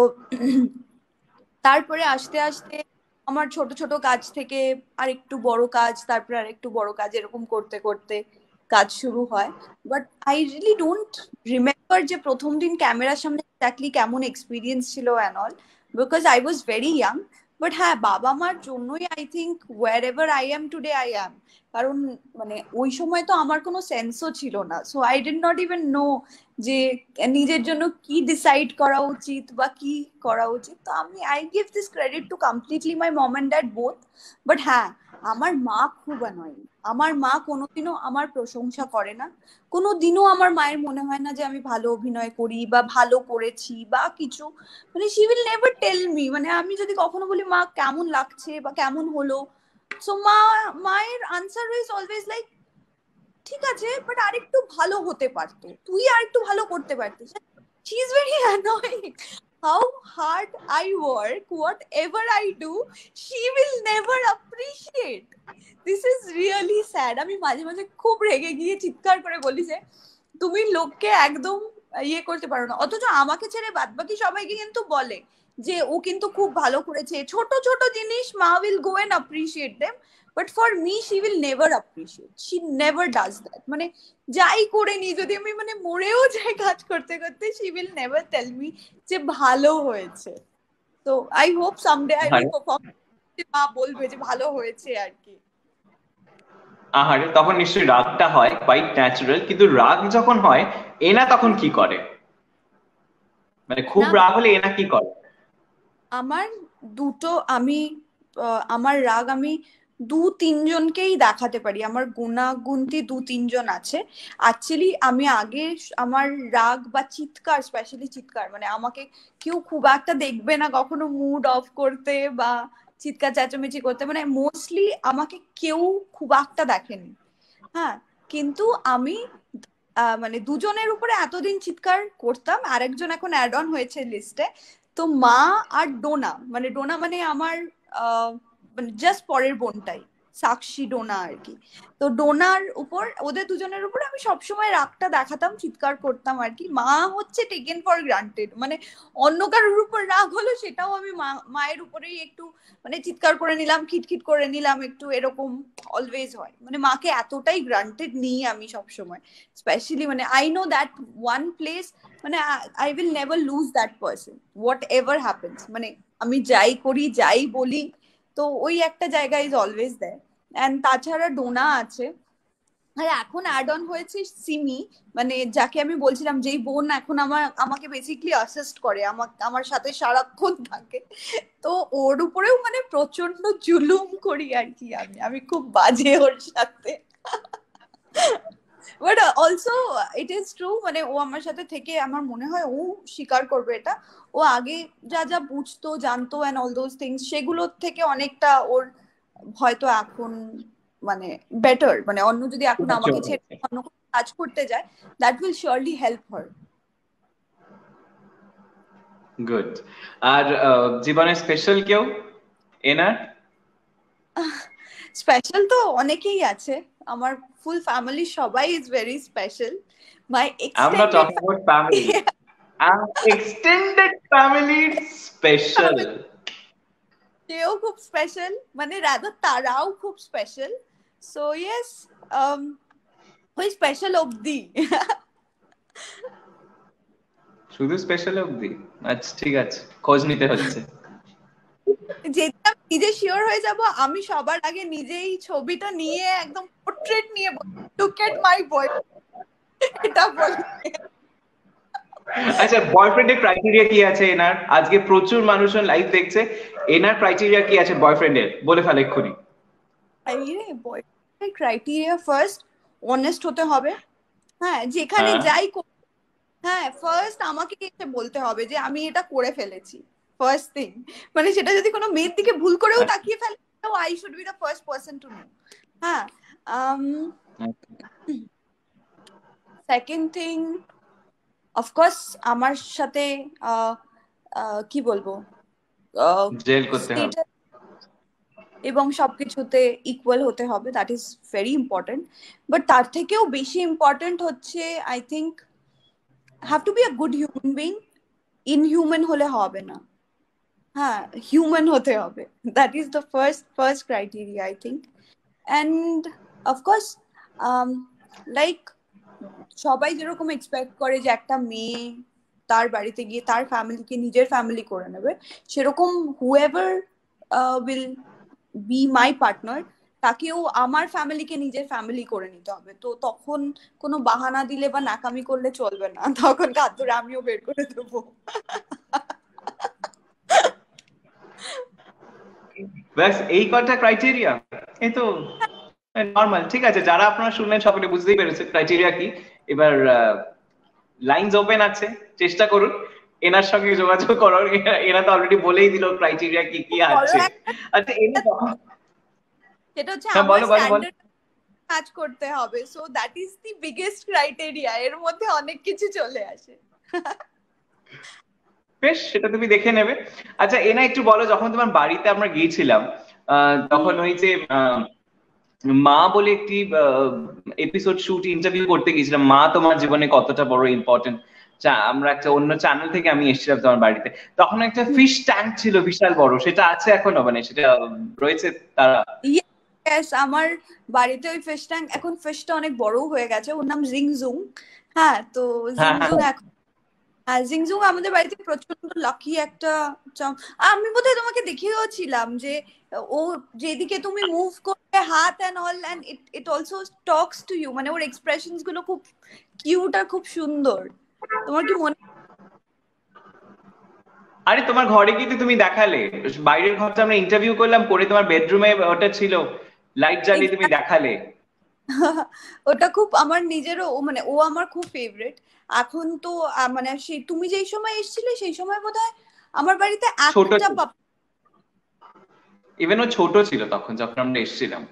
তারপরে আস্তে আস্তে আমার ছোট ছোট কাজ থেকে আর একটু বড় কাজ, তারপরে আর একটু বড় কাজ, এরকম করতে করতে কাজ শুরু হয়। But I really don't remember যে প্রথম দিন ক্যামেরার সামনে এক্স্যাক্টলি কেমন এক্সপিরিয়েন্স ছিল and all, because I was very young. But হ্যাঁ, বাবা মার জন্যই I think whatever I am today I am. কারণ মানে ওই সময় তো আমার কোনো সেন্সও ছিল না, so I did not even know যে নিজের জন্য কি ডিসাইড করা উচিত বা কি করা উচিত। তো আমি I give this credit to completely my mom and dad both. But হ্যাঁ, আমার মা খুব অ্যানয়িং। আমার মা কোনোদিনও আমার প্রশংসা করে না, কোনোদিনও আমার মায়ের মনে হয় না যে আমি ভালো অভিনয় করি বা ভালো করেছি বা কিছু, মানে she will never tell me, মানে আমি যদি কখনো বলি মা কেমন লাগছে বা কেমন হলো, সো মায়ের আনসার ইজ অলওয়েজ লাইক ঠিক আছে, বাট আরেকটু ভালো হতে পারতো, তুই আরেকটু ভালো করতে পারতিস। She is very annoying. How hard I work, what ever I do, she will never appreciate. This is really sad. আমি মাঝে মাঝে খুব রেগে গিয়ে চিৎকার করে বলি যে তুমি লোককে একদম ইয়ে করতে পারো না, অথচ আমাকে ছেড়ে বাদবাকি সবাইকে কিন্তু বলে যে ও কিন্তু খুব ভালো করেছে, ছোট ছোট জিনিস মা will go and appreciate them, but for me she will never appreciate, she never does that. মানে যাই করে নি, যদি আমি মানে মরেও যাই কাজ করতে করতে, she will never tell me যে ভালো হয়েছে। তো I hope someday I will perform, মা বলবে যে ভালো হয়েছে আর কি। আহারে, তখন নিশ্চয়ই রাগটা হয় কোয়াইট ন্যাচারাল, কিন্তু রাগ যখন হয় এনা তখন কি করে? মানে খুব রাগ হলে এনা কি করে? আমার দুটো, আমার রাগ আমি 2-3 জনকেই দেখাতে পারি, আমার গুণাগুন্তি 2-3 জন আছে অ্যাকচুয়ালি। আমি আগে আমার রাগ বা চিৎকার, স্পেশালি চিৎকার, মানে আমাকে কেউ খুব একটা দেখবে না কখনো মুড অফ করতে বা চিৎকার চেঁচামেচি করতে, মানে মোস্টলি আমাকে কেউ খুব একটা দেখেনি। হ্যাঁ, কিন্তু আমি মানে 2জনের উপরে এতদিন চিৎকার করতাম, আরেকজন এখন অ্যাড অন হয়েছে লিস্টে। তো মা আর ডোনা, মানে ডোনা মানে আমার মানে জাস্ট পরের বোনটাই, সাক্ষী ডোনা আর কি। তো ডোনার উপর, ওদের 2জনের উপর আমি সবসময় রাগটা দেখাতাম, চিৎকার করতাম আর কি। মা হচ্ছে টেকেন ফর গ্রান্টেড, মানে অন্য কারোর উপর রাগ হলো সেটাও আমি মায়ের উপরেই একটু মানে চিৎকার করে নিলাম, খিটখিট করে নিলাম একটু, এরকম অলওয়েজ হয়। মানে মাকে এতটাই গ্রান্টেড নিই আমি সবসময়, স্পেশালি মানে I know that one place, মানে I will never lose that person whatever happens, মানে আমি যাই করি যাই বলি, তো ওই একটা জায়গা ইজ অলওয়েজ দেয়। অ্যান্ড তাছাড়া ডোনা আছে, আর এখন অ্যাড অন হয়েছে সিমি, মানে যাকে আমি বলছিলাম যেই বোন এখন আমাকে বেসিকলি অ্যাসিস্ট করে, আমার সাথে সারাক্ষণ থাকে। তো ওর উপরেও মানে প্রচন্ড জুলুম করি আর কি, আমি খুব বাজে ওর সাথে। But also it is true, মানে ও আমার সাথে থেকে আমার মনে হয় ও স্বীকার করবে এটা, ও আগে যা যা বুঝতো জানতো অ্যান্ড অল দোজ থিংস, সেগুলোর থেকে অনেকটা ওর হয়তো এখন মানে বেটার, মানে অন্য যদি এখন আমাকে ছেড়ে অন্য কোনো কাজ করতে যায়, that will surely help her. Good. আর জীবনে স্পেশাল কেউ এনার? স্পেশাল তো অনেকেই আছে, আমার ফুল ফ্যামিলি সবাই is very special. My I'm not talking about family. I'm extended family special. সেও খুব স্পেশাল, মানে রাধা তারাও খুব স্পেশাল। সো ইয়েস, ওই স্পেশাল অবধি। শুধু স্পেশাল অবধি? আচ্ছা ঠিক আছে, খোঁজ নিতে হচ্ছে। যেটা নিজে শিওর হয়ে যাব, আমি সবার আগে নিজেই ছবিটা নিয়ে একদম পোর্ট্রেট নিয়ে লুক এট মাই বয়, এটা বলবো। আচ্ছা, বয়ফ্রেন্ডের ক্রাইটেরিয়া কি আছে এনার? আজকে প্রচুর মানুষজন লাইভ দেখছে, এনার ক্রাইটেরিয়া কি আছে বয়ফ্রেন্ডের? বলে ফেলে এক্ষুনি। বয়ফ্রেন্ডের ক্রাইটেরিয়া ফার্স্ট অনেস্ট হতে হবে। হ্যাঁ, যেখানে হ্যাঁ যাই, হ্যাঁ ফার্স্ট আমাকে এসে বলতে হবে যে আমি এটা করে ফেলেছি, ফার্স্ট থিং। মানে সেটা যদি কোনো মেয়ের দিকে ভুল করেও তাকিয়ে ফেলে, I should B the first person to know. হ্যাঁ, সেকেন্ড থিং অফকোর্স আমার সাথে কি বলবো, জেল করতে হবে। এবং সবকিছুতে ইকুয়াল হতে হবে, that is very important. But তার থেকেও বেশি ইম্পর্টেন্ট হচ্ছে I think have to be a good human being. Inhuman হলে হবে না, হ্যাঁ হিউম্যান হতে হবে, that is the first criteria I think. And of course like সবাই যেরকম এক্সপেক্ট করে যে একটা মেয়ে তার বাড়িতে গিয়ে তার ফ্যামিলিকে নিজের ফ্যামিলি করে নেবে, সেরকম whoever will be my partner, তাকেও আমার ফ্যামিলিকে নিজের ফ্যামিলি করে নিতে হবে। তো তখন কোনো বাহানা দিলে বা নাকামি করলে চলবে না, তখন কাতুরে আমিও বের করে দেবো। ব্যাস এই কটা ক্রাইটেরিয়া? এই তো নর্মাল। ঠিক আছে, যারা আপনারা শুনলেন সকলে বুঝতেই পেরেছে ক্রাইটেরিয়া কি। এবার লাইনস ওপেন আছে, চেষ্টা করুন এনার সঙ্গে যোগাযোগ করার। এরা তো অলরেডি বলেই দিল ক্রাইটেরিয়া কি কি আছে। আচ্ছা এনে যখন, সেটা হচ্ছে হ্যাঁ আমার বলো বলো বলো। স্ট্যান্ডার্ড কাজ করতে হবে, so that is the biggest criteria, এর মধ্যে অনেক কিছু চলে আসে। বেশ, সেটা তুমি দেখে নেবে। আচ্ছা এনা একটু বলো, যখন তোমার বাড়িতে আমরা গিয়েছিলাম তখন ওই যে মা বলে একটি এপিসোড শুট ইন্টারভিউ করতে গিয়েছিলাম, মা তোমার জীবনে কতটা বড় ইম্পর্টেন্ট, আমরা একটা অন্য চ্যানেল থেকে আমি এসেছিলাম তোমার বাড়িতে, তখন একটা ফিশ ট্যাঙ্ক ছিল বিশাল বড়, সেটা আছে এখনো? মানে সেটা রয়েছে তারা? ইয়েস, আমার বাড়িতে ওই ফিশ ট্যাঙ্ক, এখন ফিশটা অনেক বড় হয়ে গেছে, ওর নাম জিংজুং। হ্যাঁ, তো হ্যাঁ হ্যাঁ জিংজুং এখন, হ্যাঁ জিংজুং আমাদের বাড়িতে প্রচন্ড লাকি একটা আমি বোধহয় তোমাকে দেখিয়েওছিলাম যে ও যেদিকে তুমি মুভ করবে হাত and all, and it also talks to you, মানে ওর এক্সপ্রেশনস গুলো খুব কিউট আর খুব সুন্দর। তোমার কি মনে? আরে তোমার ঘরে কিন্তু তুমি দেখালে, বাইরের ঘরটা আমরা ইন্টারভিউ করলাম, করে তোমার বেডরুমে ওটা ছিল, লাইট জ্বালিয়ে তুমি দেখালে। ওটা খুব আমার নিজেরও, মানে ও আমার খুব ফেভারিট। এখন তো মানে সেই তুমি যেই সময় এসেছিলে সেই সময় বোধহয় আমার বাড়িতে ছোট একটা পাপি, ইভেন ও ছোট ছিল তখন যখন আমরা এসেছিলাম।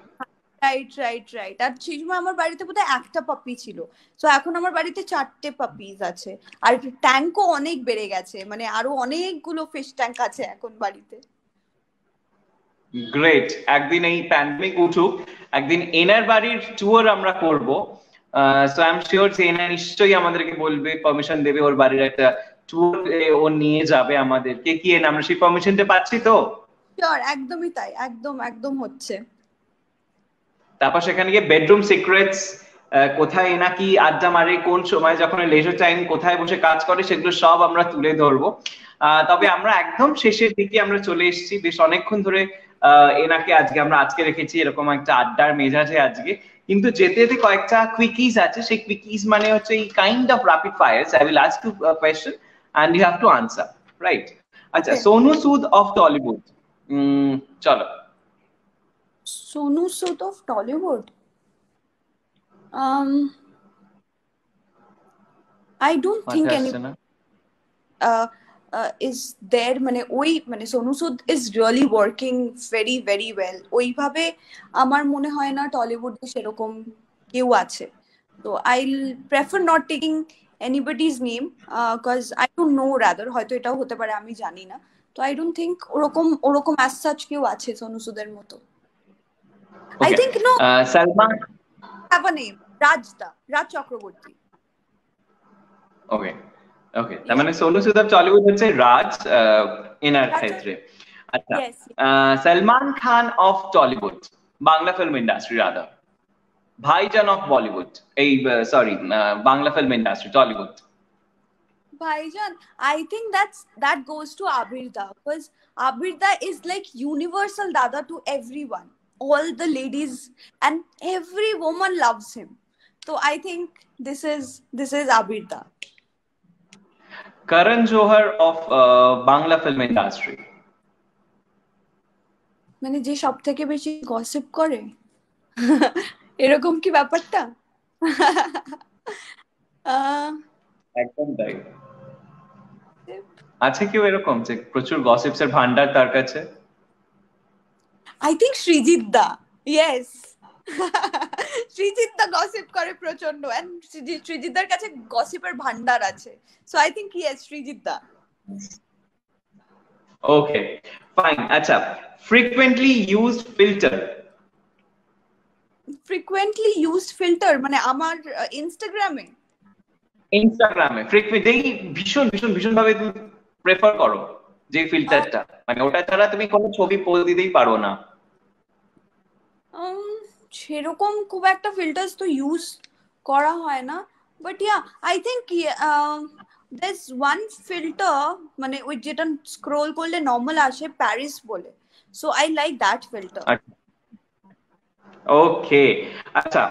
রাইট। আর সেই সময় আমার বাড়িতে বোধহয় একটা পাপি ছিল, তো এখন আমার বাড়িতে 4টে পাপিজ আছে। আর ট্যাঙ্কও অনেক বেড়ে গেছে, মানে আরো অনেকগুলো ফিশ ট্যাঙ্ক আছে এখন বাড়িতে। গ্রেট, একদিন এই প্যান্ডেমিক উঠুক, একদিন এনার বাড়ির ট্যুর আমরা করব। সো আই এম শিওর যে এনা নিশ্চয়ই আমাদেরকে বলবে, পারমিশন দেবে, ওর বাড়ির একটা ট্যুর ও নিয়ে যাবে আমাদেরকে। কি এনা, আমরা সেই পারমিশনটা পাচ্ছি তো? শিওর, একদমই তাই, একদম হচ্ছে। তারপর সেখানে গিয়ে বেডরুম সিক্রেটস, কোথায় এনা কি আড্ডা মারে, কোন সময় যখন লেজার টাইম কোথায় বসে কাজ করে, সেগুলো সব আমরা তুলে ধরবো। তবে আমরা একদম শেষের দিকে আমরা চলে এসেছি, বেশ অনেকক্ষণ ধরে এনাকে আজকে রেখেছি এরকম একটা আড্ডার মেজাজে আজকে। কিন্তু যেতে যেতে কয়েকটা কুইকিজ আছে, সেই কুইকিজ মানে হচ্ছে এই kind of rapid fires. I will ask you question and you have to answer, right? আচ্ছা, সোনু সুদ অফ টলিউড, চলো। Sonu Sood of Tollywood, I don't think any is there, মানে ওই মানে সোনু সুদ is really working very well, ওইভাবে আমার মনে হয় না টলিউডে সেরকম কেউ আছে। তো I'll prefer not taking anybody's name because I don't know, rather হয়তো এটাও হতে পারে, আমি জানি না। তো I don't think ওরকম as such কেউ আছে সোনু সুদের মতো। I think no, Salman have a name, Raj Chakraborty. ওকে তার মানে সোনু সুদ অফ টলিউড হচ্ছে রাজ এনার ক্ষেত্রে। আচ্ছা, Salman Khan of Tollywood, Bangla film industry rather, Bhaijaan of Bollywood, এই sorry Bangla film industry, Tollywood? Bhaijan, I think that goes to Abirda, because Abirda is like universal dada to everyone. All the ladies and every woman loves him. So I think this is Abirda. Karan Johar of Bangla film industry? মানে যে সব থেকে বেশি gossip করে, এরকম কি ব্যাপারটা? একদম তাই। আছে কেউ এরকম যে প্রচুর গসিপস এর ভান্ডার তার কাছে? I think Srijit da. Yes. Srijit da gossip করে প্রচন্ড, and Srijit দার কাছে গসিপের ভান্ডার আছে. So I think yes, Srijit da. Okay, fine. আচ্ছা, frequently used filter? Frequently used filter মানে আমার ইনস্টাগ্রামে? ইনস্টাগ্রামে যেই ভীষণ ভীষণ ভীষণ ভাবে তুমি প্রেফার করো যে ফিল্টারটা, মানে ওটা ছাড়া তুমি কোনো ছবি পোস্ট দিতেই পারো না? সেরকম খুব একটা ফিল্টার্স তো ইউজ করা হয় না, but yeah I think there's one filter মানে ওই যেটা স্ক্রোল করলে নরমাল আসে, প্যারিস বলে, so I like that filter. Okay, আচ্ছা,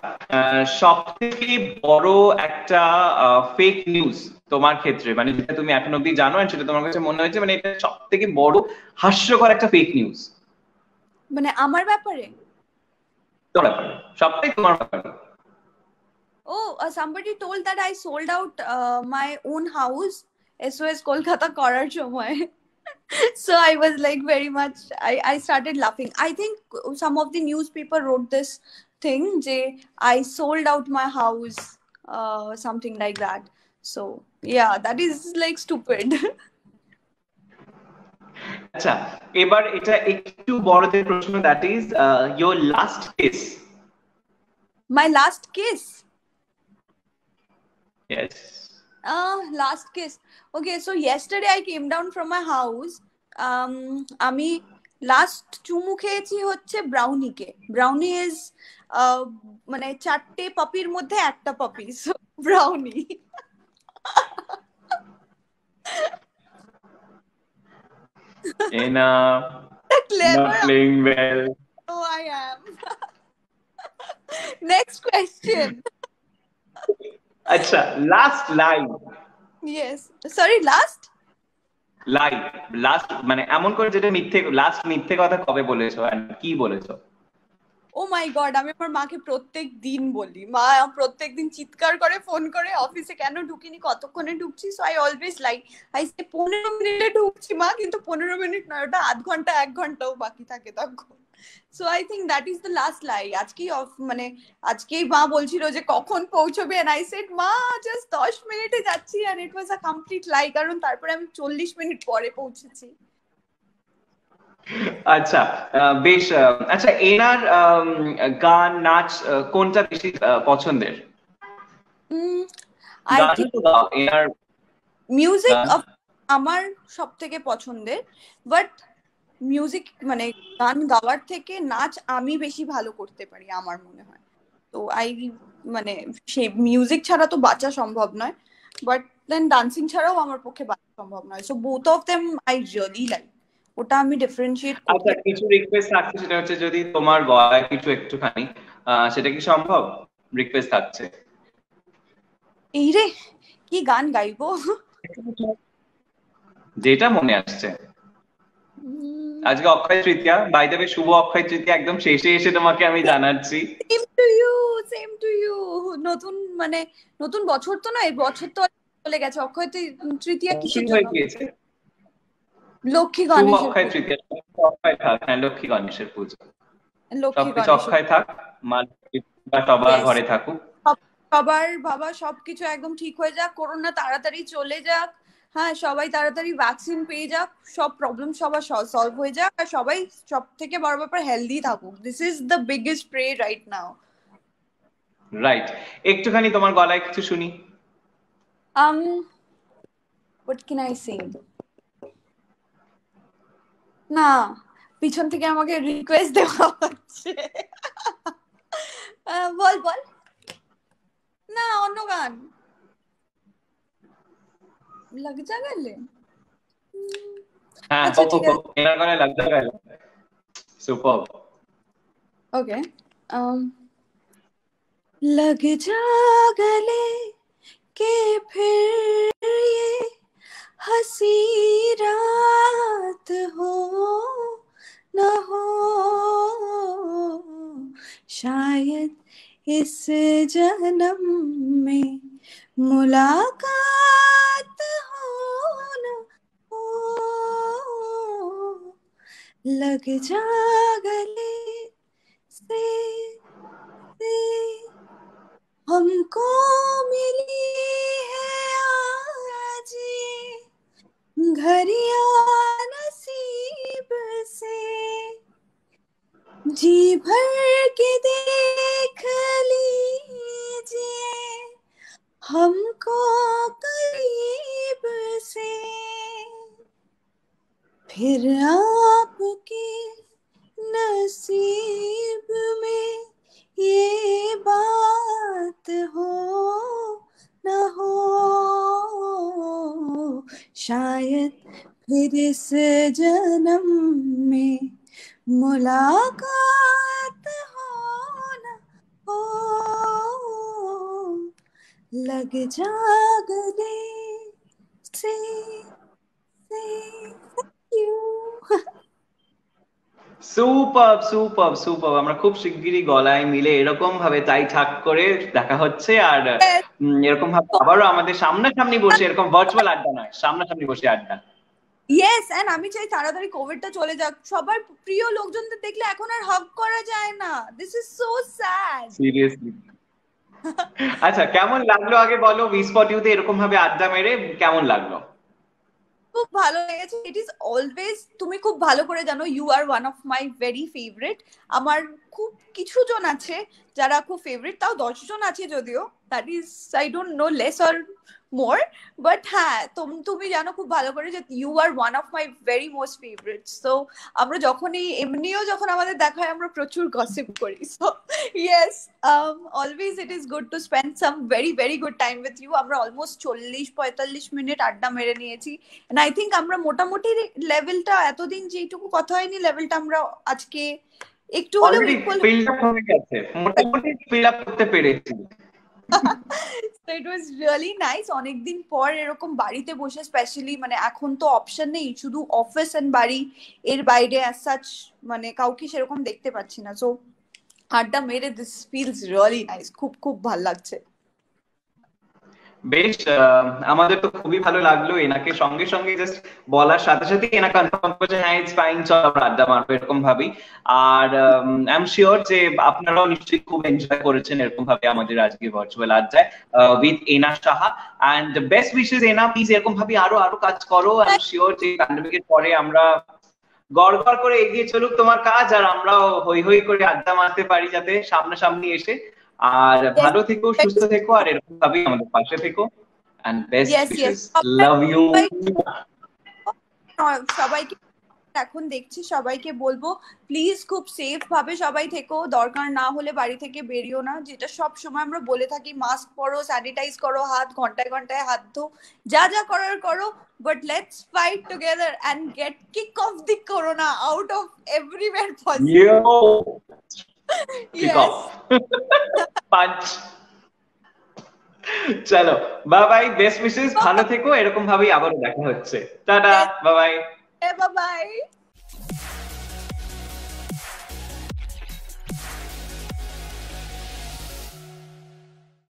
সবথেকে বড় একটা ফেক নিউজ তোমার ক্ষেত্রে, মানে যেটা তুমি এখন অব্দি জানো আর সেটা তোমার কাছে মনে হয়েছে মানে এটা সবথেকে বড় হাস্যকর একটা ফেক নিউজ, মানে আমার ব্যাপারে? তোমার ব্যাপারে, সবটাই তোমার ব্যাপারে। Oh, somebody told that I sold out my own house SOS Kolkata করার সময়। So I was like very much, I started laughing. I think some of the newspaper wrote this thing যে I sold out my house, something like that. So yeah, that is like stupid. আচ্ছা, এবার এটা একটু বড়দের প্রশ্ন, that is your last kiss? My last kiss? Yes. Last kiss. Okay, so yesterday I came down from my house. আমি last চুমু খেয়েছি হচ্ছে ব্রাউনিকে। ব্রাউনি ইজ মানে 4টে পাপির মধ্যে একটা পাপি, so brownie. Clever. Not playing well. Oh, I am. Next question. আচ্ছা, last line? Yes, sorry, last মানে এমন করে যেটা লাস্ট মিথ্যে কথা কবে বলেছো আর কি বলেছো? ও মাই গড, আমি আমার মাকে প্রত্যেক দিন বলি, মা প্রত্যেক দিন চিৎকার করে ফোন করে অফিসে কেন ঢুকিনি, কতক্ষণে ঢুকছি। So I always like I say 15 মিনিটে ঢুকছি মা, কিন্তু 15 মিনিট নয়, ওটা আধ ঘন্টা 1 ঘন্টাও বাকি থাকে তখন। So I think that is the last lie. আজকেই মা বলছিল যে কখন পৌঁছবে, এন্ড আই সেড মা জাস্ট 10 মিনিটে যাচ্ছি, and it was a complete লাই, কারণ তারপরে আমি 40 মিনিট পরে পৌঁছেছি। আচ্ছা, বেশ। আচ্ছা, এনার গান নাচ কোনটা বেশি পছন্দের? এনার মিউজিক আমার সব থেকে পছন্দের, বাট মিউজিক মানে গান গাওয়ার থেকে নাচ আমি বেশি ভালো করতে পারি আমার মনে হয়। তো মানে সেই মিউজিক ছাড়া তো বাঁচা সম্ভব নয়, বাট দেন ডান্সিং ছাড়াও আমার পক্ষে বাঁচা সম্ভব নয়। So both of them I really like, ওটা আমি ডিফারেন্সিয়েট করি। আচ্ছা, কিছু রিকোয়েস্ট থাকছে, সেটা হচ্ছে যদি তোমার গলায় কিছু একটুখানি, সেটা কি সম্ভব? রিকোয়েস্ট থাকছে। এই রে, কি গান গাইবো? যেটা মনে আসছে। আজকে Akshaya Tritiya, by the way শুভ অক্ষয় তৃতীয়া, একদম শেষে এসে তোমাকে আমি জানাচ্ছি। Same to you. নতুন বছর তো না, এই বছর তো চলে গেছে। অক্ষয় তৃতীয়া কিসের জন্য? লক্ষ্মী গণেশ। অক্ষয় তৃতীয়া অক্ষয় থাক, হ্যাঁ, লক্ষ্মী গণেশের পুজো, সবকিছু অক্ষয় থাক, মা সবার ঘরে থাকুক, সবার বাবা সবকিছু একদম ঠিক হয়ে যাক, করোনা তাড়াতাড়ি চলে যাক, হ্যাঁ সবাই তাড়াতাড়ি ভ্যাকসিন পেয়ে যাক, সব প্রবলেম সবার সলভ হয়ে যাক, আর সবাই সব থেকে বড় ব্যাপার হেলদি থাকুক। This is the biggest pray right now. Right, একটুখানি তোমার গলায় কিছু শুনি। what can I sing? না, পিছন থেকে আমাকে রিকোয়েস্ট দেওয়া হচ্ছে। বল বল না অন্য গান লাগ যা গেলে হ্যাঁ আচ্ছা ঠিক আছে এনার গানে লাগতে গেল সুপার ओके लग जा गले के फिर ये हंसी रात हो न हो शायद इस जन्म में मुलाकात हो न हो लग जा गले से हमको मिली है आज घड़ियां नसीब से जी भर के देख लीजिए हमको करीब से फिर आपके नसीब में ये बात हो न हो शायद फिर इस जन्म में मुलाकात हो न हो लग जा गले से সুপার সুপার সুপার আমরা খুব শিগগিরই গলায় মিলে এরকম ভাবে তাই ঠাক করে দেখা হচ্ছে আর এরকম ভাবে আবারও আমাদের সামনাসামনি বসে এরকম ভার্চুয়াল আড্ডা নয় সামনাসামনি বসে আড্ডা ইয়েস এন্ড আমি চাই তাড়াতাড়ি কোভিডটা চলে যাক সবার প্রিয় লোকজনদের দেখলে এখন আর হাগ করা যায় না this is so sad seriously আচ্ছা কেমন লাগলো আগে বলো ভি স্পট ইউতে এরকম ভাবে আড্ডা মেরে কেমন লাগলো খুব ভালো লেগেছে ইট ইজ অলওয়েজ তুমি খুব ভালো করে জানো you are one of my very favourite আমার খুব কিছু জন আছে যারা খুব ফেভারিট তাও 10 জন আছে যদিও that is I don't know less or more but হ্যাঁ তুমি জানো খুব ভালো করে যে you are one of my very most favourite so আমরা যখনই এমনিও যখন আমাদের দেখা হয় আমরা প্রচুর গসিপ করি so yes always it is good to spend some very very good time with you আমরা অলমোস্ট 40-45 মিনিট আড্ডা মেরে নিয়েছি এন্ড আই থিঙ্ক আমরা মোটামুটি লেভেলটা এতদিন যেটুকু কথা হয়নি লেভেলটা আমরা আজকে একটু হলেও ফিল আপ হয়ে গেছে মোটামুটি ফিল আপ করতে পেরেছি So it was really nice অনেকদিন পর এরকম বাড়িতে বসে স্পেশালি মানে এখন তো অপশন নেই শুধু অফিস এন্ড বাড়ি এর বাইরে অ্যাজ সাচ মানে কাউকে সেরকম দেখতে পাচ্ছি না সো আড্ডা মেরে দিস ফিলস রিয়েলি নাইস খুব খুব ভালো লাগছে বেশ আমাদের তো খুবই ভালো লাগলো এনাকে সঙ্গে সঙ্গে জাস্ট বলার সাথে সাথে এনা কনফার্ম করেছে হ্যাঁ ইটস ফাইন চল আমরা আড্ডা মারবো এরকম ভাবি আর আই এম শিওর যে আপনারাও নিশ্চয়ই খুব এনজয় করেছেন এরকম ভাবে আমাদের আজকে ভার্চুয়াল আড্ডায় with Ena Saha and best wishes Ena please এরকম ভাবে আরো কাজ করো আই এম শিওর যে প্যান্ডেমিকের পরে আমরা গড় করে এগিয়ে চলুক তোমার কাজ আর আমরাও হই হই করে আড্ডা মারতে পারি যাতে সামনাসামনি এসে আর ভালো থেকো সুস্থ থেকো আর এরকম ভাবেই আমাদের পাশে থেকো and best wishes love you সবাইকে এখন দেখছি সবাইকে বলবো প্লিজ খুব সেফ ভাবে সবাই থেকো দরকার না হলে বাড়ি থেকে বেরিও না যেটা সব সময় আমরা বলে থাকি মাস্ক পরো স্যানিটাইজ করো হাত ঘন্টায় ঘন্টায় হাত ধো যা যা করার করো but let's fight together and get kick off the corona out of everywhere possible kick off punch চলো বাই বাই বেস্ট উইশেস ভালো থেকো এরকম ভাবেই আবারও দেখা হচ্ছে tata bye bye bye bye